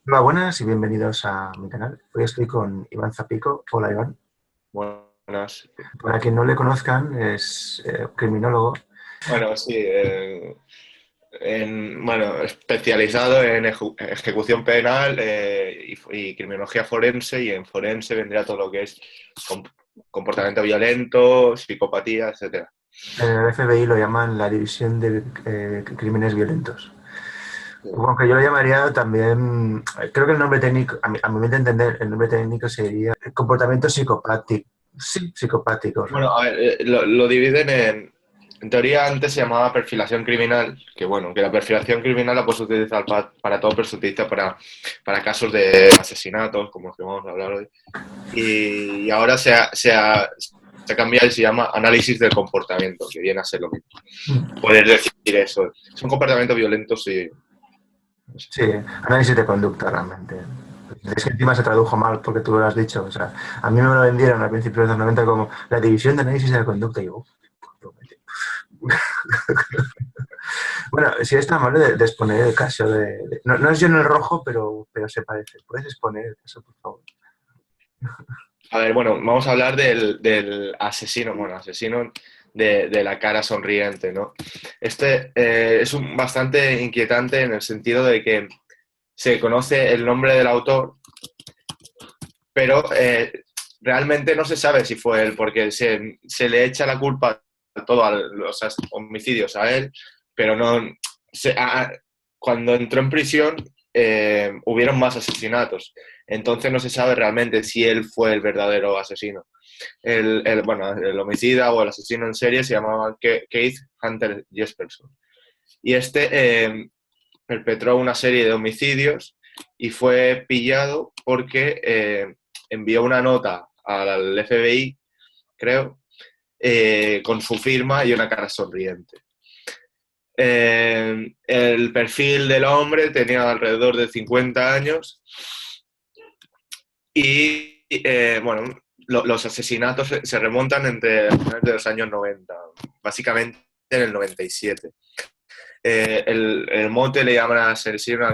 Hola, buenas y bienvenidos a mi canal. Hoy estoy con Iván Zapico. Hola, Iván. Buenas. Para quien no le conozcan, es criminólogo. Bueno, sí, bueno, especializado en ejecución penal y criminología forense, y en forense vendría todo lo que es com- comportamiento violento, psicopatía, etcétera. En el FBI lo llaman la División de Crímenes Violentos. Sí. Aunque yo lo llamaría también, creo que el nombre técnico, a mi mente entender, el nombre técnico sería comportamiento psicopático. Sí, psicopático. Bueno, a ver, lo dividen en teoría antes se llamaba perfilación criminal, que bueno, que la perfilación criminal la puedes utilizar para todo, pero se utiliza para casos de asesinatos, como los que vamos a hablar hoy. Y ahora se ha cambiado y se llama análisis del comportamiento, que viene a ser lo mismo. Puedes decir eso. Son comportamientos violentos y... No sé. Sí, análisis de conducta realmente. Es que encima se tradujo mal porque tú lo has dicho. O sea, a mí me lo vendieron al principio de los 90 como la división de análisis de la conducta. Y yo, uf, bueno, si es tan amable de exponer el caso no, no es yo en el rojo, pero se parece. ¿Puedes exponer el caso, por favor? A ver, bueno, vamos a hablar del asesino, bueno, asesino de la cara sonriente, ¿no? Este es bastante inquietante en el sentido de que se conoce el nombre del autor, pero realmente no se sabe si fue él, porque se le echa la culpa a todos los homicidios a él, pero no. se- a- Cuando entró en prisión hubieron más asesinatos, entonces no se sabe realmente si él fue el verdadero asesino. Bueno, el homicida o el asesino en serie se llamaba Keith Hunter Jesperson. Y perpetró una serie de homicidios y fue pillado porque envió una nota al FBI, creo, con su firma y una cara sonriente. El perfil del hombre tenía alrededor de 50 años y, bueno, los asesinatos se remontan entre finales de los años 90, básicamente en el 97. El mote le llaman asesino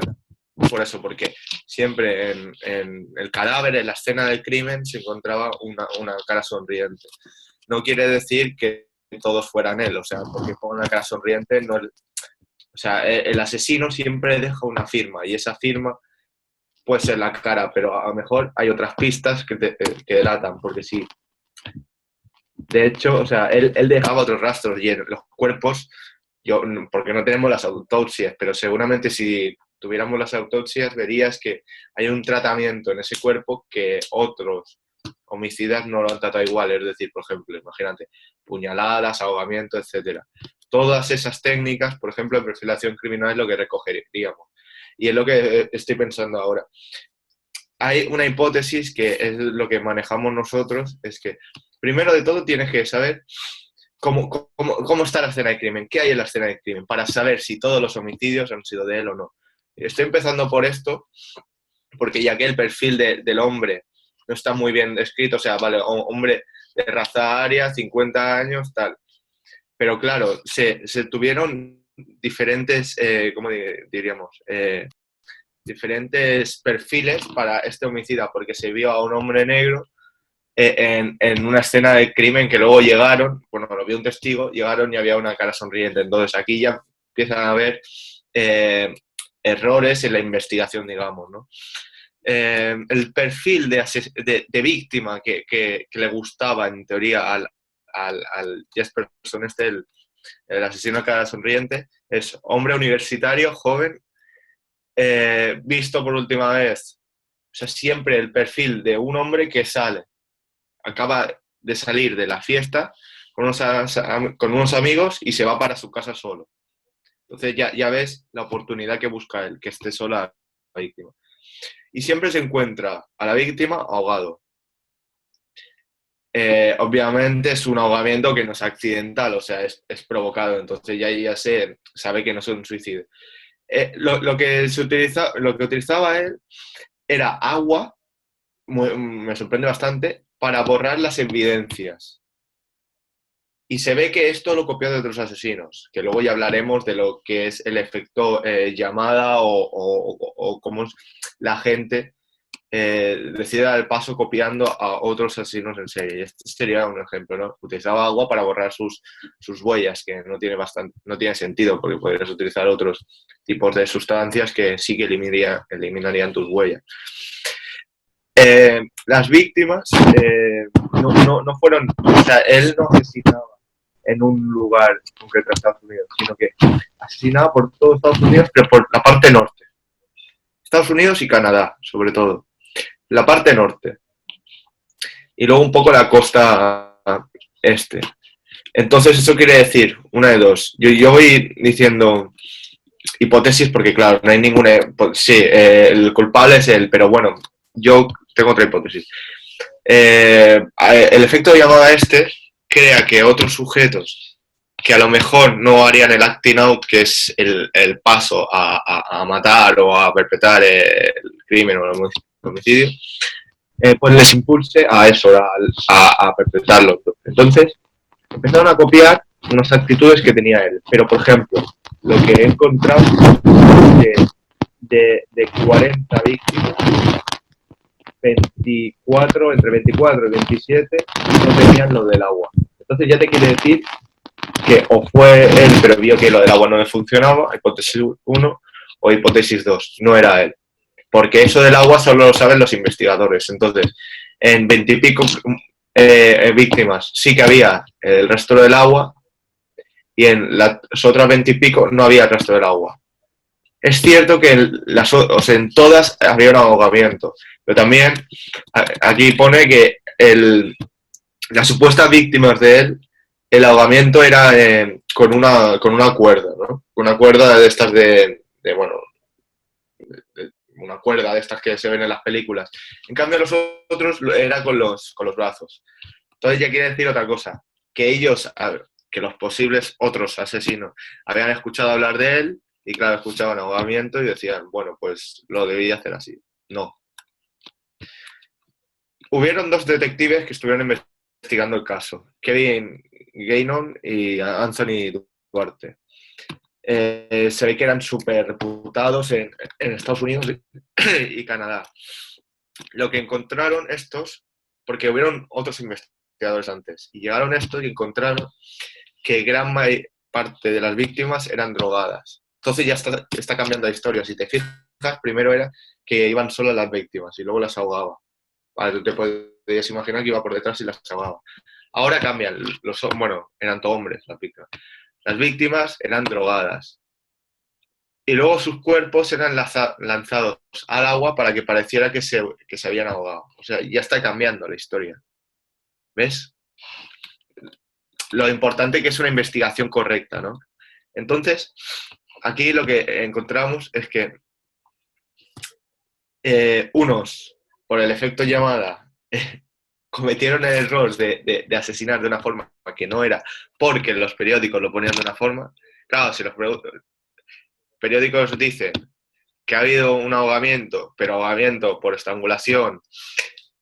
por eso, porque siempre en el cadáver, en la escena del crimen, se encontraba una cara sonriente. No quiere decir que todos fueran él, o sea, porque ponga una cara sonriente, no, o sea, el asesino siempre deja una firma y esa firma puede ser la cara, pero a lo mejor hay otras pistas que delatan, porque sí. De hecho, o sea, él dejaba otros rastros y en los cuerpos, porque no tenemos las autopsias, pero seguramente si tuviéramos las autopsias verías que hay un tratamiento en ese cuerpo que otros homicidas no lo han tratado igual. Es decir, por ejemplo, imagínate, puñaladas, ahogamiento, etcétera. Todas esas técnicas, por ejemplo, en perfilación criminal es lo que recogeríamos. Y es lo que estoy pensando ahora. Hay una hipótesis que es lo que manejamos nosotros, es que primero de todo tienes que saber cómo está la escena de crimen, qué hay en la escena de crimen, para saber si todos los homicidios han sido de él o no. Estoy empezando por esto, porque ya que el perfil del hombre no está muy bien descrito, o sea, vale, hombre de raza aria, 50 años, tal. Pero claro, se tuvieron diferentes, ¿cómo diríamos? Diferentes perfiles para este homicida, porque se vio a un hombre negro en una escena de crimen que luego llegaron, bueno, lo vio un testigo, llegaron y había una cara sonriente. Entonces aquí ya empiezan a haber eh, errores en la investigación, digamos, ¿no? El perfil de víctima que le gustaba, en teoría, al Jesperson, el asesino de cara sonriente, es hombre universitario, joven, visto por última vez. O sea, siempre el perfil de un hombre que acaba de salir de la fiesta con unos amigos y se va para su casa solo. Entonces ya ves la oportunidad que busca él, que esté sola la víctima. Y siempre se encuentra a la víctima ahogado. Obviamente es un ahogamiento que no es accidental, o sea, es provocado, entonces ya se sabe que no es un suicidio. Lo que utilizaba él era agua, me sorprende bastante, para borrar las evidencias. Y se ve que esto lo copió de otros asesinos, que luego ya hablaremos de lo que es el efecto llamada o cómo la gente decide dar el paso copiando a otros asesinos en serie. Este sería un ejemplo, ¿no? Utilizaba agua para borrar sus huellas, que no tiene sentido, porque podrías utilizar otros tipos de sustancias que sí que eliminarían tus huellas. Las víctimas no fueron, o sea, él no asesinaba en un lugar concreto de Estados Unidos, sino que asesinaba por todo Estados Unidos, pero por la parte norte. Estados Unidos y Canadá, sobre todo. La parte norte. Y luego un poco la costa este. Entonces eso quiere decir, una de dos. Yo voy diciendo hipótesis porque, claro, no hay ninguna... Sí, el culpable es él, pero bueno, yo tengo otra hipótesis. El efecto de llamada este crea que otros sujetos que a lo mejor no harían el acting out, que es el paso a matar o a perpetrar el crimen o el homicidio, pues les impulse a eso, a perpetrarlo. Entonces, empezaron a copiar unas actitudes que tenía él. Pero, por ejemplo, lo que he encontrado de 40 víctimas, 24, entre 24 y 27 no tenían lo del agua. Entonces ya te quiere decir que o fue él, pero vio que lo del agua no le funcionaba, hipótesis 1, o hipótesis 2, no era él. Porque eso del agua solo lo saben los investigadores. Entonces, en 20 y pico víctimas sí que había el resto del agua y en las otras 20 y pico no había el resto del agua. Es cierto que en todas había un ahogamiento, pero también aquí pone que las supuestas víctimas de él, el ahogamiento era con una cuerda, ¿no? Una cuerda de estas bueno, una cuerda de estas que se ven en las películas. En cambio, los otros era con los brazos. Entonces ya quiere decir otra cosa, que ellos, que los posibles otros asesinos habían escuchado hablar de él y claro, escuchaban ahogamiento y decían, bueno, pues lo debía hacer así. No. Hubieron 2 detectives que estuvieron investigando el caso, Kevin Gainon y Anthony Duarte. Se ve que eran súper reputados en Estados Unidos y Canadá. Lo que encontraron estos, porque hubieron otros investigadores antes, y llegaron estos y encontraron que gran parte de las víctimas eran drogadas. Entonces ya está cambiando la historia. Si te fijas, primero era que iban solo las víctimas y luego las ahogaba. Vale, tú te podías imaginar que iba por detrás y las ahogaba. Ahora cambian. Bueno, eran todos hombres las víctimas. Las víctimas eran drogadas. Y luego sus cuerpos eran lanzados al agua para que pareciera que se habían ahogado. O sea, ya está cambiando la historia. ¿Ves? Lo importante que es una investigación correcta, ¿no? Entonces, aquí lo que encontramos es que unos, por el efecto llamada, cometieron el error de asesinar de una forma que no era porque los periódicos lo ponían de una forma. Claro, si los periódicos dicen que ha habido un ahogamiento, pero ahogamiento por estrangulación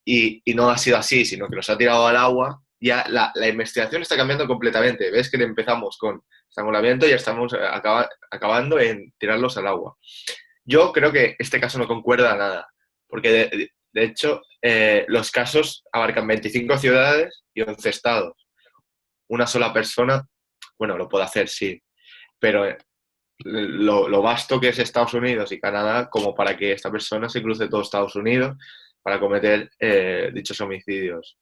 y no ha sido así, sino que los ha tirado al agua, ya la investigación está cambiando completamente. Ves que empezamos con estrangulamiento y ya estamos acabando en tirarlos al agua. Yo creo que este caso no concuerda nada, porque de hecho los casos abarcan 25 ciudades y 11 estados. Una sola persona, bueno, lo puede hacer, sí, pero lo vasto que es Estados Unidos y Canadá como para que esta persona se cruce todo Estados Unidos para cometer dichos homicidios.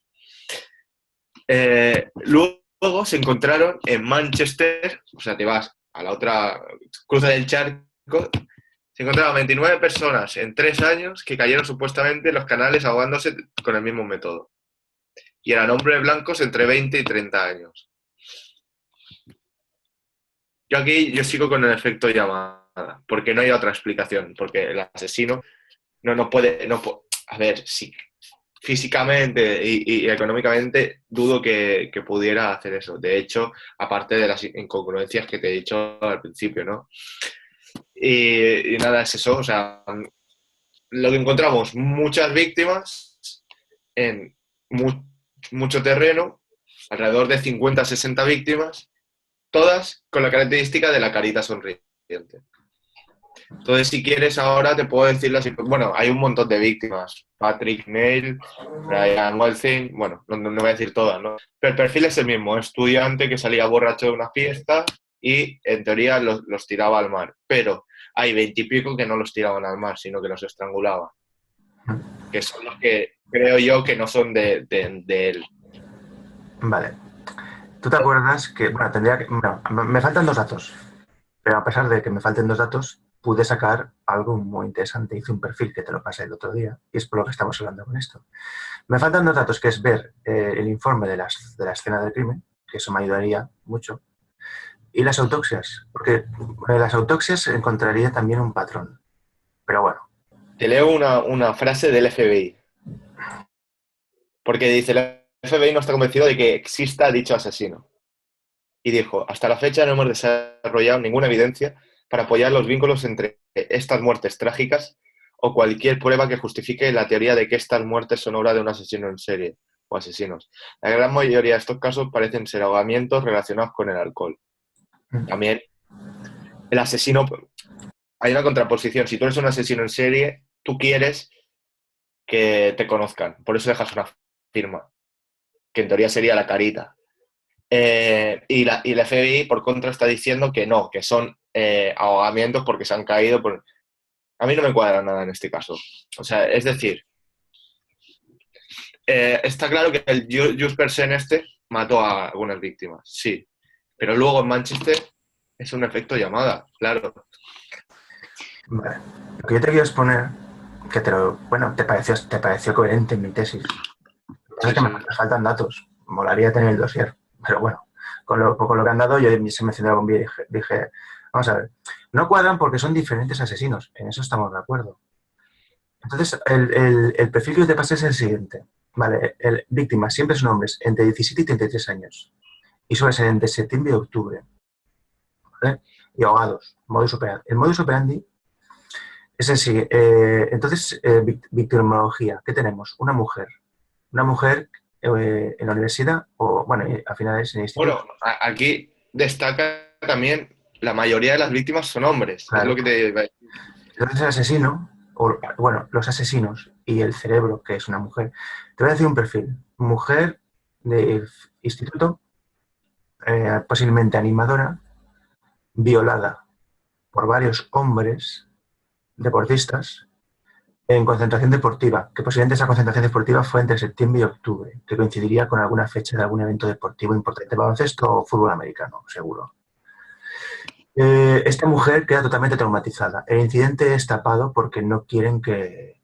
Luego se encontraron en Manchester, o sea, te vas a la otra cruce del charco, se encontraron 29 personas en 3 años que cayeron supuestamente en los canales ahogándose con el mismo método. Y eran hombres blancos entre 20 y 30 años. Yo sigo con el efecto llamada, porque no hay otra explicación, porque el asesino no puede, a ver, sí, físicamente y económicamente dudo que pudiera hacer eso. De hecho, aparte de las incongruencias que te he dicho al principio, ¿no? Y nada, es eso, o sea, lo que encontramos, muchas víctimas en mucho terreno alrededor de 50 60 víctimas, todas con la característica de la carita sonriente. Entonces, si quieres, ahora te puedo decir las... Bueno, hay un montón de víctimas. Patrick Neil, Brian Walthin, bueno, no voy a decir todas, ¿no? Pero el perfil es el mismo, estudiante que salía borracho de una fiesta y, en teoría, los tiraba al mar. Pero hay 20 y pico que no los tiraban al mar, sino que los estrangulaban. Que son los que creo yo que no son de él. Vale. ¿Tú te acuerdas que, bueno, bueno, me faltan 2 datos, pero a pesar de que me falten 2 datos, pude sacar algo muy interesante. Hice un perfil que te lo pasé el otro día y es por lo que estamos hablando con esto. Me faltan 2 datos, que es ver el informe de la escena del crimen, que eso me ayudaría mucho, y las autopsias, porque en las autopsias encontraría también un patrón. Pero bueno. Te leo una frase del FBI. Porque dice, el FBI no está convencido de que exista dicho asesino. Y dijo, hasta la fecha no hemos desarrollado ninguna evidencia para apoyar los vínculos entre estas muertes trágicas o cualquier prueba que justifique la teoría de que estas muertes son obra de un asesino en serie o asesinos. La gran mayoría de estos casos parecen ser ahogamientos relacionados con el alcohol. También el asesino... Hay una contraposición. Si tú eres un asesino en serie, tú quieres que te conozcan. Por eso dejas una firma, que en teoría sería la carita. Y la FBI, por contra, está diciendo que no, que son ahogamientos porque se han caído. A mí no me cuadra nada en este caso. O sea, es decir, está claro que el Just Person este mató a algunas víctimas, sí. Pero luego en Manchester es un efecto llamada, claro. Vale. Lo que yo te quiero exponer, que bueno, te pareció coherente en mi tesis. Sí, Es que sí. me faltan datos. Molaría tener el dossier. Pero bueno, con lo que han dado, yo se me encendió la bombilla y dije, vamos a ver, no cuadran porque son diferentes asesinos. En eso estamos de acuerdo. Entonces, el perfil que yo te pasé es el siguiente. Vale, víctimas siempre son hombres entre 17 y 33 años. Y suele ser entre septiembre y octubre. ¿Vale? Y ahogados. Modus operandi. El modus operandi es el siguiente. Entonces, victimología. ¿Qué tenemos? Una mujer en la universidad o, bueno, a finales en el instituto. Bueno, aquí destaca también la mayoría de las víctimas son hombres, es lo Claro. que te iba a decir. Entonces el asesino, o bueno, los asesinos y el cerebro, que es una mujer, te voy a decir un perfil. Mujer de instituto, posiblemente animadora, violada por varios hombres deportistas en concentración deportiva, que posiblemente esa concentración deportiva fue entre septiembre y octubre, que coincidiría con alguna fecha de algún evento deportivo importante, baloncesto o fútbol americano, seguro. Esta mujer queda totalmente traumatizada. El incidente es tapado porque no quieren que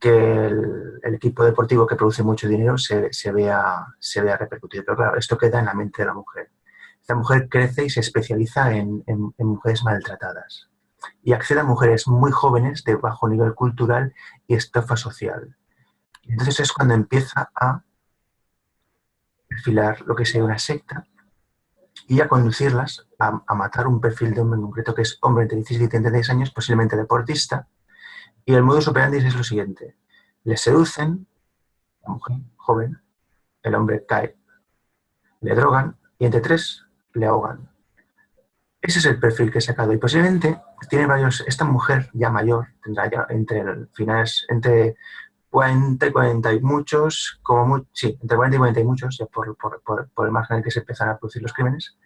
el equipo deportivo que produce mucho dinero se vea repercutido. Pero claro, esto queda en la mente de la mujer. Esta mujer crece y se especializa en mujeres maltratadas y accede a mujeres muy jóvenes de bajo nivel cultural y estafa social. Entonces es cuando empieza a perfilar lo que sería una secta y a conducirlas a matar un perfil de hombre en concreto, que es hombre entre 16 y 36 años, posiblemente deportista, y el modus operandi es lo siguiente. Les seducen, la mujer joven, el hombre cae, le drogan y entre 3 le ahogan. Ese es el perfil que he sacado y posiblemente tiene varios, esta mujer ya mayor, tendrá ya entre 40 y 40 y muchos, sí, entre 40 y 40 y muchos, ya por el margen en el que se empezaron a producir los crímenes,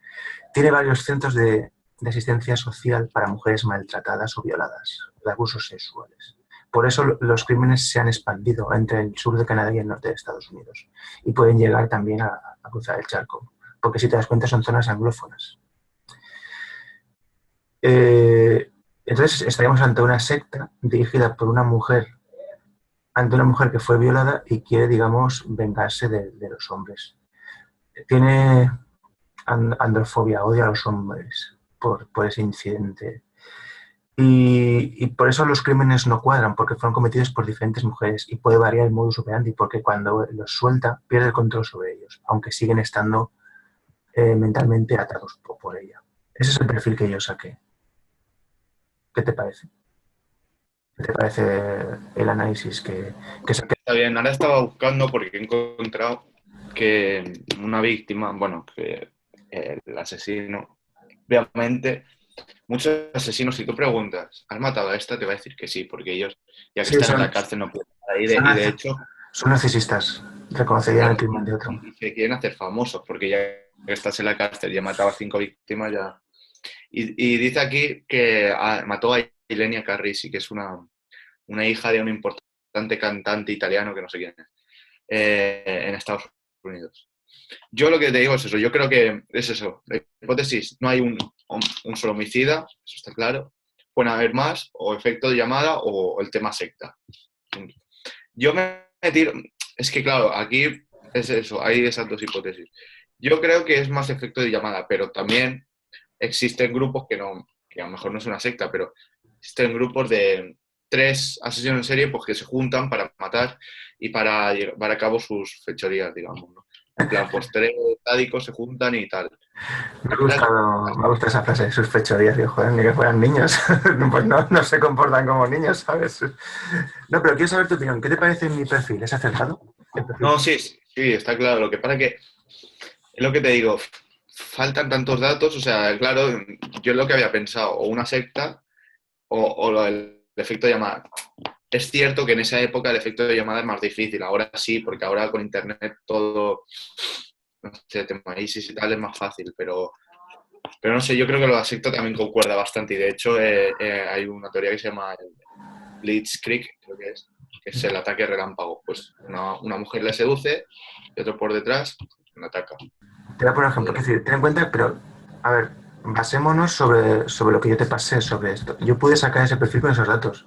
tiene varios centros de asistencia social para mujeres maltratadas o violadas, de abusos sexuales. Por eso los crímenes se han expandido entre el sur de Canadá y el norte de Estados Unidos y pueden llegar también a cruzar el charco, porque si te das cuenta son zonas anglófonas. Entonces estaríamos ante una secta dirigida por una mujer, que fue violada y quiere, digamos, vengarse de los hombres. Tiene androfobia, odia a los hombres por ese incidente. Y por eso los crímenes no cuadran, porque fueron cometidos por diferentes mujeres y puede variar el modus operandi, porque cuando los suelta pierde el control sobre ellos, aunque siguen estando mentalmente atados por ella. Ese es el perfil que yo saqué. ¿Qué te parece? ¿Qué te parece el análisis que saqué? Está bien, ahora estaba buscando porque he encontrado que una víctima, bueno, que el asesino, obviamente, muchos asesinos, si tú preguntas, ¿has matado a esta? Te va a decir que sí, porque ellos, ya que Sí, están en la cárcel, no pueden estar ahí. Y de hecho, son narcisistas. Reconocerían el claro, crimen de otro. y se quieren hacer famosos, porque ya que estás en la cárcel y has matado a 5 víctimas, ya. Y dice aquí que mató a Ilenia Carrisi, que es una hija de un importante cantante italiano que no sé quién es, en Estados Unidos. Yo lo que te digo es eso, yo creo que es eso, la hipótesis, no hay un solo homicida, eso está claro, pueden haber más, o efecto de llamada, o el tema secta. Yo me tiro, es que claro, aquí es eso, hay esas dos hipótesis. Yo creo que es más efecto de llamada, pero también existen grupos que a lo mejor no es una secta, pero existen grupos de 3 asesinos en serie pues, que se juntan para matar y para llevar a cabo sus fechorías, digamos, ¿no? En plan, pues 3 sádicos se juntan y tal. Me ha gustado esa frase, sus fechorías, digo, joder, ni que fueran niños. Pues no se comportan como niños, ¿sabes? No, pero quiero saber tu opinión. ¿Qué te parece mi perfil? ¿Es acertado? No, sí, sí, está claro. Lo que pasa es que, es lo que te digo, faltan tantos datos, o sea, claro, yo lo que había pensado, o una secta o lo del efecto llamada. Es cierto que en esa época el efecto de llamada es más difícil, ahora sí, porque ahora con internet todo, no sé, tema ISIS y tal es más fácil, pero no sé, yo creo que lo de la secta también concuerda bastante y de hecho hay una teoría que se llama el Blitzkrieg, creo que es el ataque relámpago. Pues una mujer le seduce y otro por detrás le ataca. Te voy a poner un ejemplo. Es decir, ten en cuenta, pero, a ver, basémonos sobre lo que yo te pasé sobre esto. Yo pude sacar ese perfil con esos datos.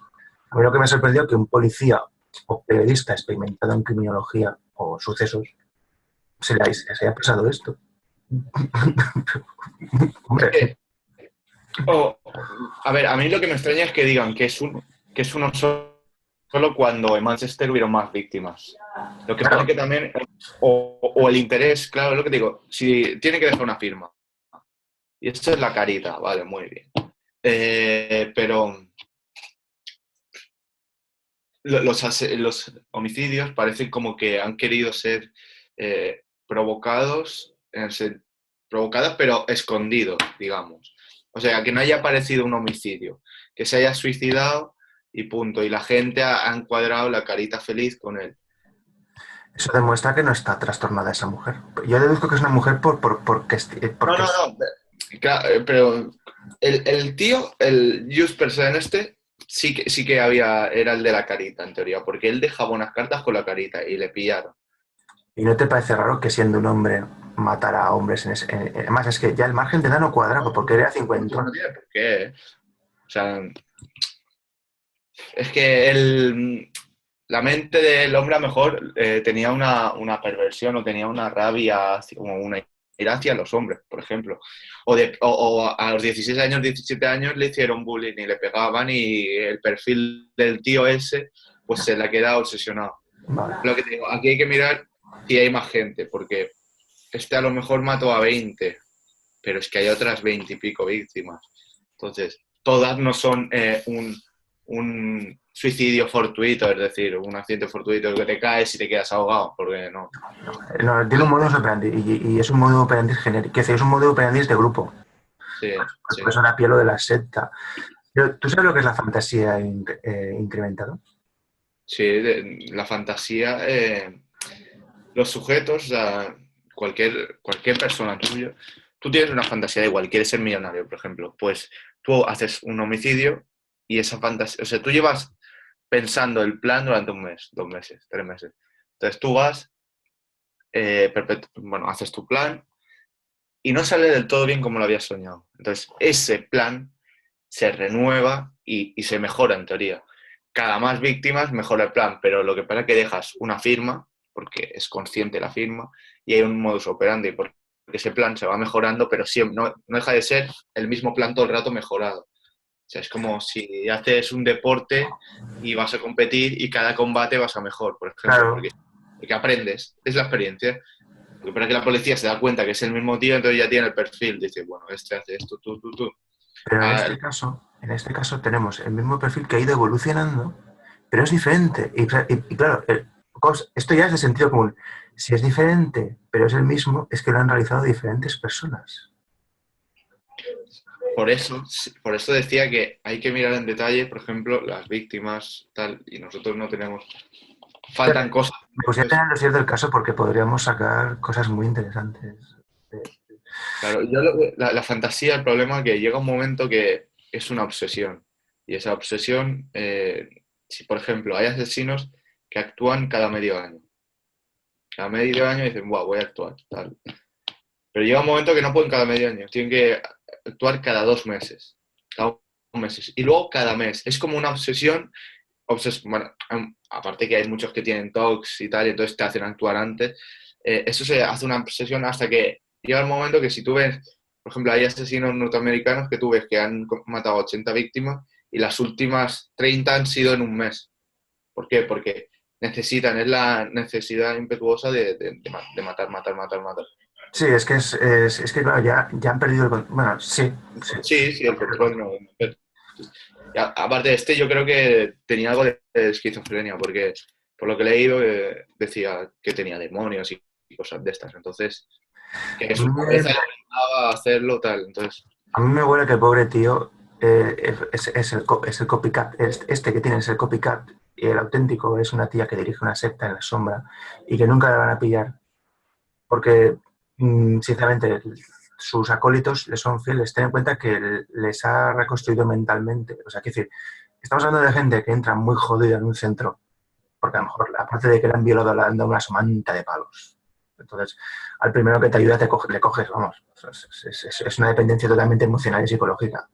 A mí lo que me sorprendió es que un policía o periodista experimentado en criminología o sucesos se haya pasado esto. Es Hombre, que, a ver, a mí lo que me extraña es que digan que es uno solo cuando en Manchester hubieron más víctimas. Lo que pasa claro, es que también, o el interés, claro, es lo que digo, si tiene que dejar una firma. Y esto es la carita, vale, muy bien. Pero los homicidios parecen como que han querido ser provocados, provocadas pero escondidos, digamos. O sea, que no haya aparecido un homicidio, que se haya suicidado y punto. Y la gente ha encuadrado la carita feliz con él. eso demuestra que no está trastornada esa mujer. Yo deduzco que es una mujer No, porque no, no. Claro, pero el tío, el Just Person este, sí que era el de la carita, en teoría, porque él dejaba unas cartas con la carita y le pillaron. ¿Y no te parece raro que siendo un hombre matara a hombres además, es que ya el margen de edad no cuadraba porque era No cincuentón. tiene por qué. O sea, es que la mente del hombre a lo mejor tenía una perversión o tenía una rabia, así como una ira hacia los hombres, por ejemplo. O a los 16 años, 17 años le hicieron bullying y le pegaban y el perfil del tío ese pues se le ha quedado obsesionado. Vale. Lo que te digo, aquí hay que mirar si hay más gente, porque este a lo mejor mató a 20, pero es que hay otras 20 y pico víctimas. Entonces, todas no son un suicidio fortuito, es decir, un accidente fortuito que te caes y te quedas ahogado, porque no. No, tiene un modus operandi y es un modus operandi genérico. Que es un modus operandi de grupo. Sí, sí. Por eso era lo de la secta. Pero, ¿tú sabes lo que es la fantasía incrementada? Sí, la fantasía, los sujetos, o sea, cualquier persona tuyo, tú tienes una fantasía de igual, quieres ser millonario, por ejemplo, pues tú haces un homicidio y esa fantasía, o sea, tú llevas pensando el plan durante un mes, 2 meses, 3 meses. Entonces tú vas, bueno, haces tu plan y no sale del todo bien como lo habías soñado. Entonces ese plan se renueva y se mejora en teoría. Cada más víctimas mejora el plan, pero lo que pasa es que dejas una firma, porque es consciente la firma, y hay un modus operandi, porque ese plan se va mejorando, pero siempre, no deja de ser el mismo plan todo el rato mejorado. O sea, es como si haces un deporte y vas a competir y cada combate vas a mejor, por ejemplo, Claro. porque aprendes, es la experiencia. Lo que pasa es que la policía se da cuenta que es el mismo tío, entonces ya tiene el perfil, dice, bueno, este hace esto, tú. Pero Ah, en este caso tenemos el mismo perfil que ha ido evolucionando, pero es diferente. Y claro, Esto ya es de sentido común. Si es diferente, pero es el mismo, es que lo han realizado diferentes personas. Por eso decía que hay que mirar en detalle, por ejemplo, las víctimas, tal, y nosotros no tenemos. Faltan cosas. Me gustaría tener el del caso porque podríamos sacar cosas muy interesantes. Claro, la fantasía, el problema es que llega un momento que es una obsesión. Y esa obsesión, si por ejemplo hay asesinos que actúan cada medio año. Cada medio año dicen, wow, voy a actuar, tal. Pero llega un momento que no pueden cada medio año, tienen que actuar cada 2 meses. Cada 2 meses. Y luego cada mes. Es como una obsesión. Bueno, aparte que hay muchos que tienen TOCs y tal, y entonces te hacen actuar antes. Eso se hace una obsesión hasta que llega el momento que si tú ves, por ejemplo, hay asesinos norteamericanos que tú ves que han matado a 80 víctimas y las últimas 30 han sido en un mes. ¿Por qué? Porque es la necesidad impetuosa de matar, matar, matar, matar. Sí, es que claro, ya han perdido el control. Bueno, sí. Sí, el control no. Aparte de yo creo que tenía algo de esquizofrenia, porque por lo que he leído decía que tenía demonios y cosas de estas. Entonces, que su cabeza le obligaba a hacerlo, tal. Entonces, a mí me huele que el pobre tío es el copycat. Este que tiene es el copycat y el auténtico es una tía que dirige una secta en la sombra y que nunca la van a pillar porque, sinceramente, sus acólitos le son fieles. Ten en cuenta que les ha reconstruido mentalmente. O sea, quiero decir, estamos hablando de gente que entra muy jodida en un centro, porque a lo mejor, aparte de que le han violado, le han dado una somanta de palos. Entonces, al primero que te ayuda le coges, vamos. Es una dependencia totalmente emocional y psicológica.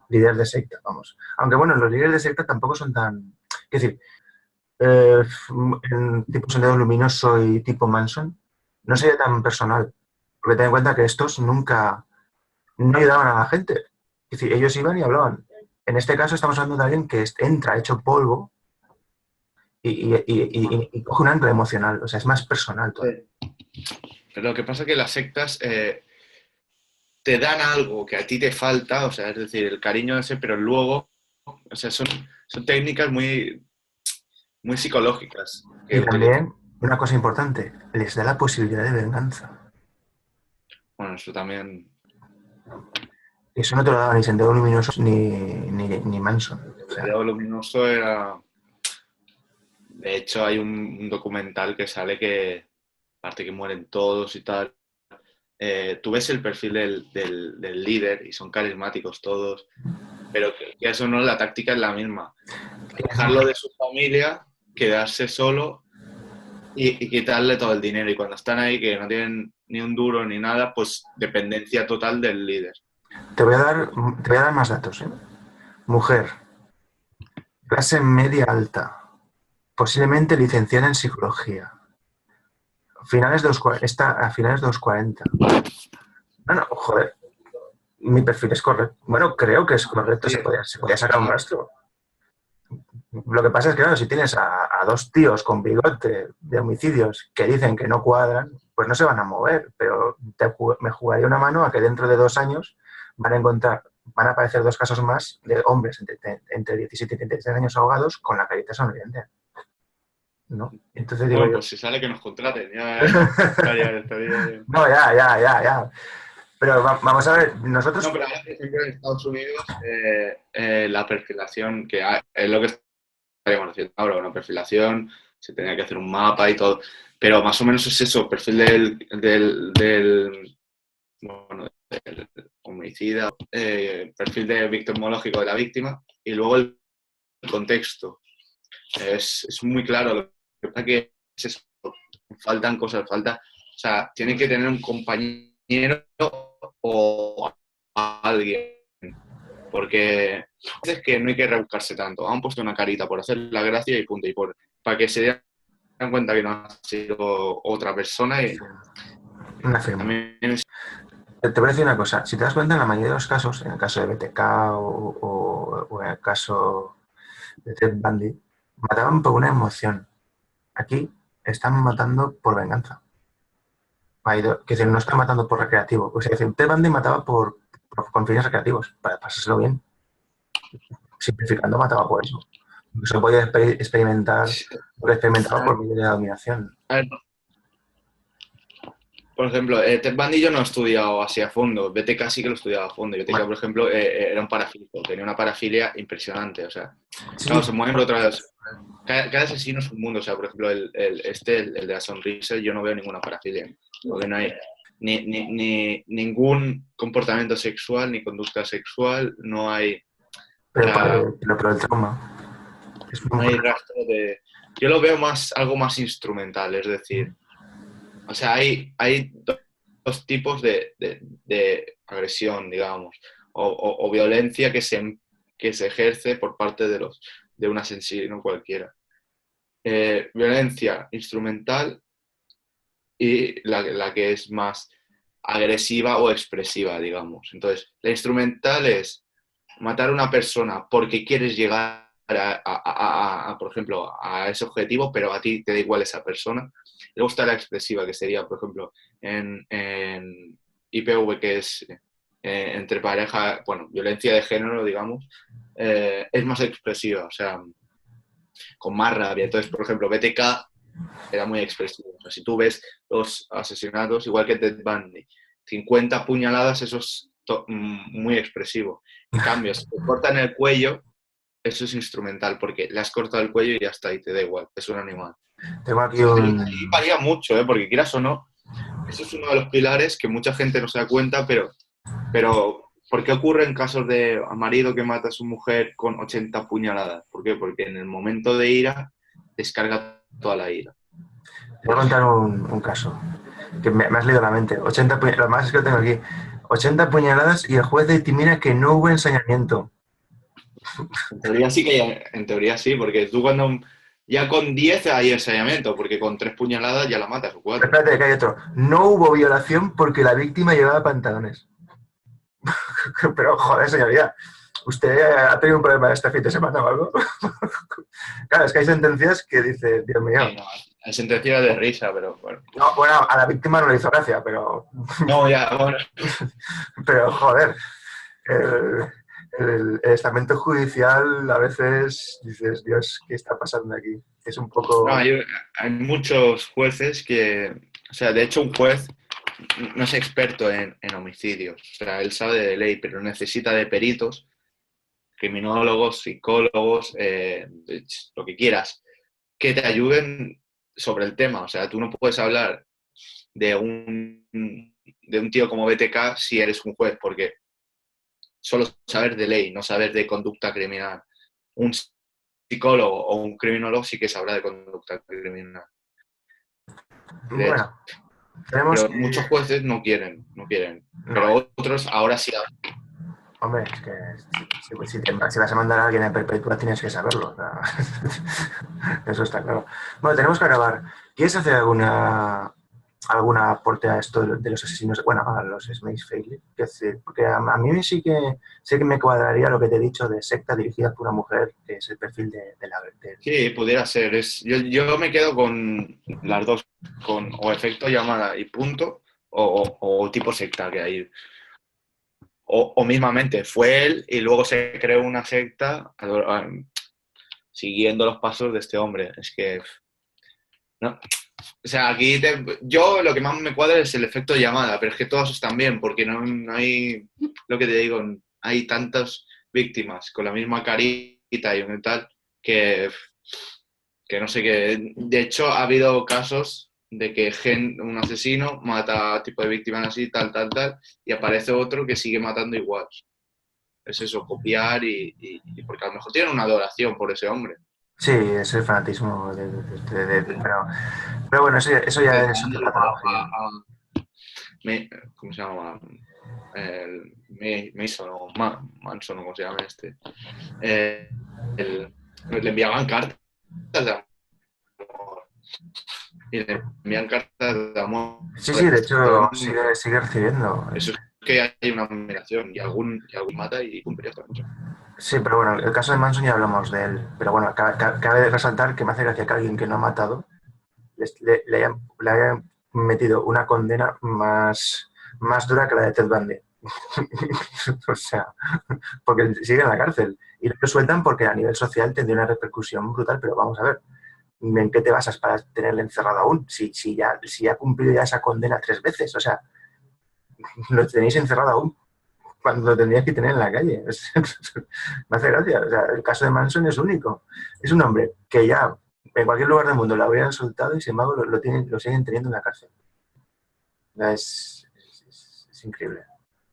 Líderes de secta, vamos. Aunque bueno, los líderes de secta tampoco son tan... Es decir, en tipo sendero luminoso y tipo Manson, no sería tan personal. Porque ten en cuenta que estos nunca no ayudaban a la gente. Es decir, ellos iban y hablaban. En este caso estamos hablando de alguien que entra hecho polvo y coge un ancla emocional. O sea, es más personal todavía. Pero lo que pasa es que las sectas te dan algo que a ti te falta, o sea, es decir, el cariño ese, pero luego, o sea, son técnicas muy, muy psicológicas que Y utilizan. también, una cosa importante, les da la posibilidad de venganza. Bueno, eso también. Eso no te lo daba ni Sendero Luminoso ni Manson. O sea, El luminoso era. De hecho, hay un documental que sale que, aparte que mueren todos y tal, tú ves el perfil del líder y son carismáticos todos, pero que eso no, la táctica es la misma. Alejarlo de su familia, quedarse solo y quitarle todo el dinero. Y cuando están ahí, que no tienen ni un duro ni nada, pues dependencia total del líder. te voy a dar más datos. Mujer, clase media alta, posiblemente licenciada en psicología. A finales de los 40. No, joder. Mi perfil es correcto. Bueno, creo que es correcto. Sí. Se podía sacar un rastro. Lo que pasa es que, claro, si tienes a dos tíos con bigote de homicidios que dicen que no cuadran, pues no se van a mover. Pero me jugaría una mano a que dentro de 2 años van a aparecer 2 casos más de hombres entre 17 y 36 años ahogados con la carita sonriente. ¿No? Entonces digo Bueno, yo, pues si sale que nos contraten, ya estaría bien. no, ya. Pero vamos a ver, nosotros... No, pero ahora, por ejemplo, en Estados Unidos, la perfilación, que es lo que estaríamos haciendo ahora, una perfilación, se tenía que hacer un mapa y todo, pero más o menos es eso, perfil del homicida, perfil victimológico de la víctima y luego el contexto. Es muy claro, lo que pasa que es eso, faltan cosas, o sea, tiene que tener un compañero o alguien, porque es que no hay que rebuscarse tanto, han puesto una carita por hacer la gracia y punto, para que se den cuenta que no ha sido otra persona y Una firma. también Te voy a decir una cosa, si te das cuenta en la mayoría de los casos, en el caso de BTK o en el caso de Ted Bundy, mataban por una emoción. Aquí están matando por venganza. Que decir, no están matando por recreativo. O sea, Ted Bundy mataba con fines recreativos, para pasárselo bien. Simplificando, mataba por eso. Se puede experimentar, lo que experimentado A por medio de la dominación. ver, por ejemplo, Ted Bundy yo no he estudiado así a fondo. BTK sí que lo he estudiado a fondo. BTK, por ejemplo, era un parafílico, tenía una parafilia impresionante. O sea, Sí, claro, se mueven por otras. Cada asesino es un mundo. O sea, por ejemplo, el de la sonrisa, yo no veo ninguna parafilia. Porque no hay ningún comportamiento sexual ni conducta sexual. No hay, o pero, sea, pero el trauma es no un hay problema. rastro de. Yo lo veo más algo más instrumental, es decir. O sea, hay dos tipos de agresión, digamos, o violencia que se ejerce por parte de un asesino cualquiera. Violencia instrumental y la que es más agresiva o expresiva, digamos. Entonces, la instrumental es matar a una persona porque quieres llegar por ejemplo, a ese objetivo, pero a ti te da igual esa persona. Luego está la expresiva, que sería, por ejemplo, en IPV, que es entre pareja, bueno, violencia de género, digamos, es más expresiva, o sea, con más rabia. Entonces, por ejemplo, BTK era muy expresivo. O sea, si tú ves los asesinatos, igual que Ted Bundy, 50 puñaladas, eso es muy expresivo. En cambio, si te cortan el cuello, eso es instrumental, porque le has cortado el cuello y ya está, y te da igual, es un animal. Tengo aquí Entonces, un... ahí varía mucho, ¿eh? Porque quieras o no, eso es uno de los pilares que mucha gente no se da cuenta, pero ¿por qué ocurre en casos de marido que mata a su mujer con 80 puñaladas? ¿Por qué? Porque en el momento de ira descarga toda la ira. Te voy a contar un caso que me has leído la mente. 80 lo más es que lo tengo aquí. 80 puñaladas y el juez determina que no hubo ensañamiento. En teoría sí que en teoría sí, porque tú cuando ya con 10 hay ensayamiento, porque con 3 puñaladas ya la matas o 4. Espérate, que hay otro. No hubo violación porque la víctima llevaba pantalones. Pero, joder, señoría, ¿usted ha tenido un problema este fin de semana o algo? Claro, es que hay sentencias que dice, Dios mío. Sí, no, es sentencia de risa, pero bueno. No, bueno, a la víctima no le hizo gracia, No, ya, bueno. pero joder, el, el estamento judicial a veces dices, Dios, ¿qué está pasando aquí? Es un No, poco... hay muchos jueces que, o sea, de hecho un juez no es experto en homicidios, o sea, él sabe de ley, pero necesita de peritos, criminólogos, psicólogos, lo que quieras, que te ayuden sobre el tema. O sea, tú no puedes hablar de un tío como BTK si eres un juez, porque solo saber de ley, no saber de conducta criminal. Un psicólogo o un criminólogo sí que sabrá de conducta criminal. Bueno, tenemos Pero que... muchos jueces no quieren, no quieren. No, Pero otros ahora sí. hombre, es que si vas a mandar a alguien a perpetua tienes que saberlo. O sea, eso está claro. Bueno, tenemos que acabar. ¿Quieres hacer alguna aporte a esto de los asesinos? Bueno, a los Snake's Failure. Porque a mí sí que me cuadraría lo que te he dicho de secta dirigida por una mujer, que es el perfil de la... Sí, pudiera ser. Yo me quedo con las dos, con o efecto llamada y punto, o tipo secta que hay. O mismamente, fue él y luego se creó una secta siguiendo los pasos de este hombre. Es que, no. O sea, yo lo que más me cuadra es el efecto llamada, pero es que todos están bien, porque no hay, lo que te digo, hay tantas víctimas con la misma carita y un tal, que no sé qué. De hecho, ha habido casos de que un asesino mata a tipo de víctimas así, tal, y aparece otro que sigue matando igual. Es eso, copiar porque a lo mejor tienen una adoración por ese hombre. Sí, es el fanatismo pero bueno, eso ya es otra patología. ¿Cómo se llama? Mason o Manson o como se llama este. Le enviaban cartas de amor. Y le envían cartas de amor. Sí, sí, de hecho Entonces, sigue recibiendo. eso es que hay una admiración y algún mata y punto, ya está. Sí, pero bueno, el caso de Manson ya hablamos de él. Pero bueno, cabe resaltar que me hace gracia que alguien que no ha matado le hayan metido una condena más dura que la de Ted Bundy. O sea, porque sigue en la cárcel. Y no lo sueltan porque a nivel social tendría una repercusión brutal, pero vamos a ver, ¿en qué te basas para tenerle encerrado aún? Si ha cumplido ya esa condena 3 veces, o sea, lo tenéis encerrado aún cuando lo tendrías que tener en la calle. Me hace gracia. O sea, el caso de Manson es único. Es un hombre que ya en cualquier lugar del mundo lo habrían soltado y sin embargo lo siguen teniendo en la cárcel. Es increíble.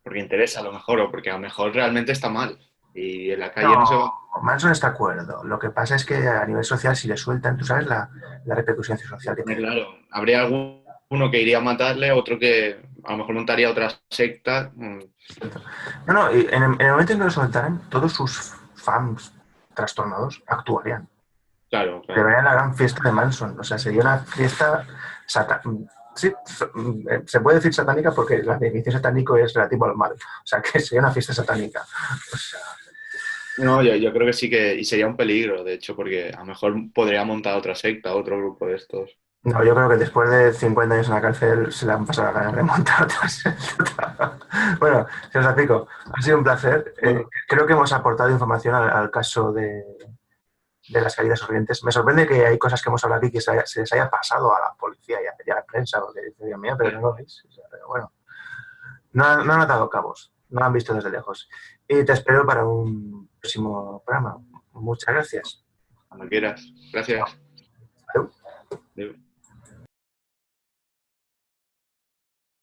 Porque interesa a lo mejor, o porque a lo mejor realmente está mal. Y en la calle no se va. No, Manson está de acuerdo. Lo que pasa es que a nivel social, si le sueltan, tú sabes la repercusión social que tiene. Claro, habría alguno que iría a matarle, otro que a lo mejor montaría otra secta. No, y en el momento en que lo soltaran, todos sus fans trastornados actuarían. Claro, Pero claro. era la gran fiesta de Manson. O sea, sería una fiesta sí, se puede decir satánica porque la definición satánico es relativo al mal. O sea, que sería una fiesta satánica. O sea, No, yo creo que sí que, y sería un peligro, de hecho, porque a lo mejor podría montar otra secta, otro grupo de estos. no, yo creo que después de 50 años en la cárcel se le han pasado las ganas de montar otras. Bueno, señor Zapico, ha sido un placer. Bueno, Creo que hemos aportado información al caso de las caídas horrientes. Me sorprende que hay cosas que hemos hablado aquí que se les haya pasado a la policía y a la prensa, porque dice, Dios mío, pero no lo veis. O sea, pero bueno, no han atado cabos, no lo han visto desde lejos. Y te espero para un próximo programa. Muchas gracias. cuando quieras. Gracias. Adiós. Adiós.